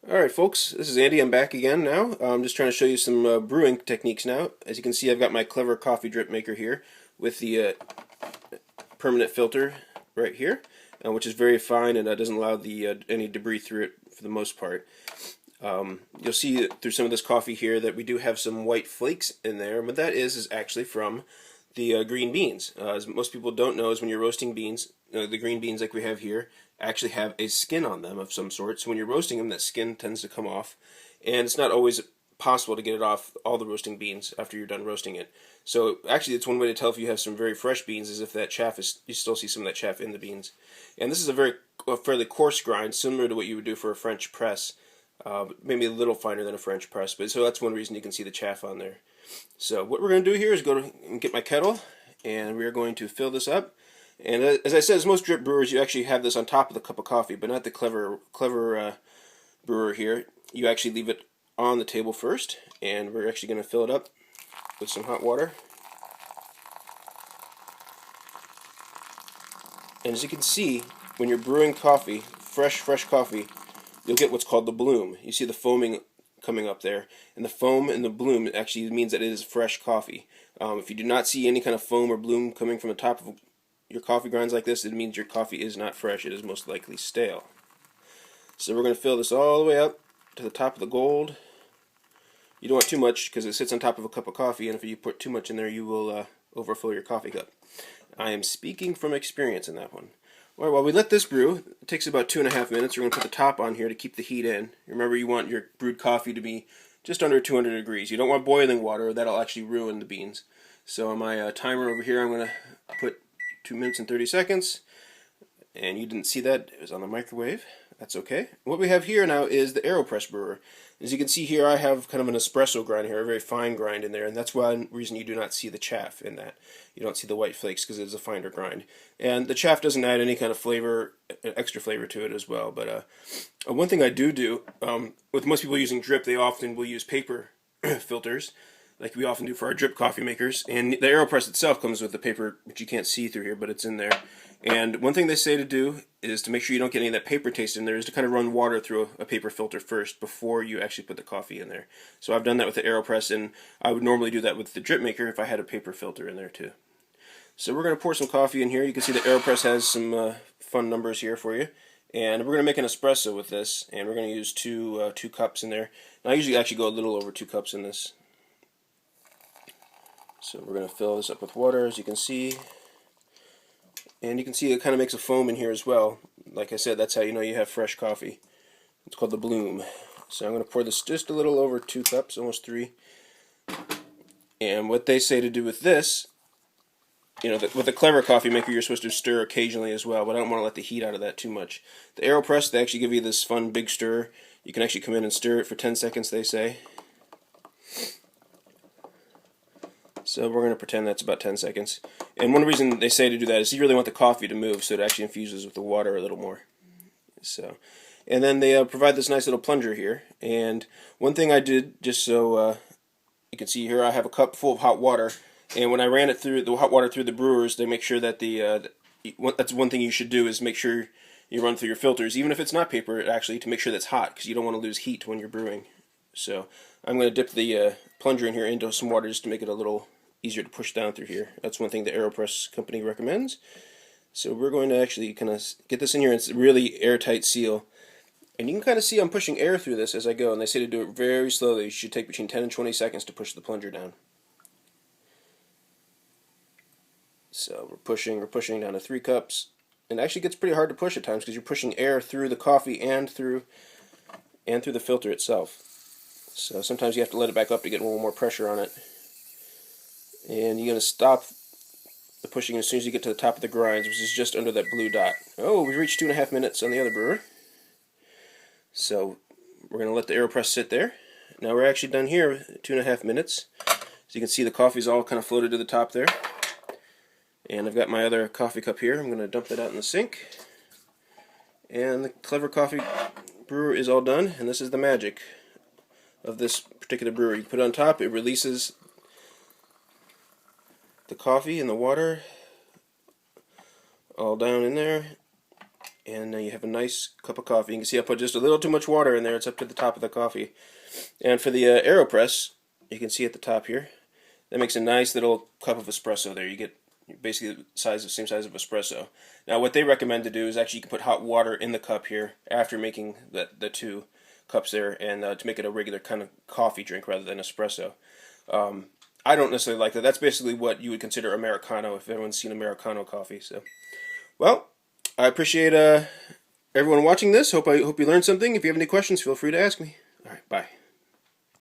Alright folks, this is Andy. I'm back again now. I'm just trying to show you some brewing techniques now. As you can see, I've got my clever coffee drip maker here with the permanent filter right here, which is very fine and doesn't allow any debris through it for the most part. You'll see through some of this coffee here that we do have some white flakes in there, and what that is actually from the green beans. As most people don't know, is when you're roasting beans, the green beans like we have here actually have a skin on them of some sort. So when you're roasting them, that skin tends to come off, and it's not always possible to get it off all the roasting beans after you're done roasting it. So actually, it's one way to tell if you have some very fresh beans is if that chaff is, you still see some of that chaff in the beans. And this is a fairly coarse grind, similar to what you would do for a French press. Maybe a little finer than a French press, but so that's one reason you can see the chaff on there. So what we're going to do here is and get my kettle, and we are going to fill this up. And as I said, as most drip brewers, you actually have this on top of the cup of coffee, but not the clever brewer here. You actually leave it on the table first, and we're actually going to fill it up with some hot water. And as you can see, when you're brewing coffee, fresh coffee, you'll get what's called the bloom. You see the foaming coming up there, and the foam and the bloom actually means that it is fresh coffee. If you do not see any kind of foam or bloom coming from the top of your coffee grinds like this, it means your coffee is not fresh. It is most likely stale. So we're going to fill this all the way up to the top of the gold. You don't want too much because it sits on top of a cup of coffee, and if you put too much in there, you will overfill your coffee cup. I am speaking from experience in that one. Well, while we let this brew, it takes about 2.5 minutes. We're going to put the top on here to keep the heat in. Remember, you want your brewed coffee to be just under 200 degrees. You don't want boiling water. That'll actually ruin the beans. So on my timer over here, I'm going to put 2 minutes and 30 seconds. And you didn't see that. It was on the microwave. That's okay. What we have here now is the Aeropress brewer. As you can see here, I have kind of an espresso grind here, a very fine grind in there, and that's one reason you do not see the chaff in that. You don't see the white flakes because it is a finer grind. And the chaff doesn't add any kind of flavor, extra flavor to it as well. But one thing I do, with most people using drip, they often will use paper filters, like we often do for our drip coffee makers. And the Aeropress itself comes with the paper, which you can't see through here, but it's in there. And one thing they say to do is to make sure you don't get any of that paper taste in there is to kind of run water through a paper filter first before you actually put the coffee in there. So I've done that with the Aeropress, and I would normally do that with the drip maker if I had a paper filter in there too. So we're going to pour some coffee in here. You can see the Aeropress has some fun numbers here for you. And we're going to make an espresso with this, and we're going to use two cups in there. And I usually actually go a little over 2 cups in this. So we're going to fill this up with water, as you can see. And you can see it kind of makes a foam in here as well. Like I said, that's how you know you have fresh coffee. It's called the bloom. So I'm going to pour this just a little over 2 cups, almost 3. And what they say to do with this, with a clever coffee maker, you're supposed to stir occasionally as well, but I don't want to let the heat out of that too much. The Aeropress, they actually give you this fun big stir. You can actually come in and stir it for 10 seconds, they say. So we're going to pretend that's about 10 seconds. And one reason they say to do that is you really want the coffee to move so it actually infuses with the water a little more. And then they provide this nice little plunger here. And one thing I did, just so you can see here, I have a cup full of hot water. And when I ran it through the hot water through the brewers, they make sure that that's one thing you should do is make sure you run through your filters, even if it's not paper, actually, to make sure that's hot, because you don't want to lose heat when you're brewing. So I'm going to dip the plunger in here into some water just to make it a little easier to push down through here. That's one thing the Aeropress company recommends. So we're going to actually kind of get this in here. It's a really airtight seal. And you can kind of see I'm pushing air through this as I go. And they say to do it very slowly. You should take between 10 and 20 seconds to push the plunger down. So we're pushing down to 3 cups. And it actually gets pretty hard to push at times because you're pushing air through the coffee and through the filter itself. So sometimes you have to let it back up to get a little more pressure on it. And you're going to stop the pushing as soon as you get to the top of the grinds, which is just under that blue dot. Oh, we reached 2.5 minutes on the other brewer. So we're going to let the Aeropress sit there. Now we're actually done here, 2.5 minutes. So you can see the coffee's all kind of floated to the top there. And I've got my other coffee cup here. I'm going to dump that out in the sink. And the clever coffee brewer is all done. And this is the magic of this particular brewer. You put it on top, it releases the coffee and the water all down in there, And you have a nice cup of coffee. You can see I put just a little too much water in there. It's up to the top of the coffee. And for the Aeropress, you can see at the top here, that makes a nice little cup of espresso there. You get basically the same size of espresso. Now what they recommend to do is actually you can put hot water in the cup here after making the 2 cups there, and to make it a regular kind of coffee drink rather than espresso. I don't necessarily like that. That's basically what you would consider Americano if everyone's seen Americano coffee. So, well, I appreciate everyone watching this. Hope you learned something. If you have any questions, feel free to ask me. All right, bye.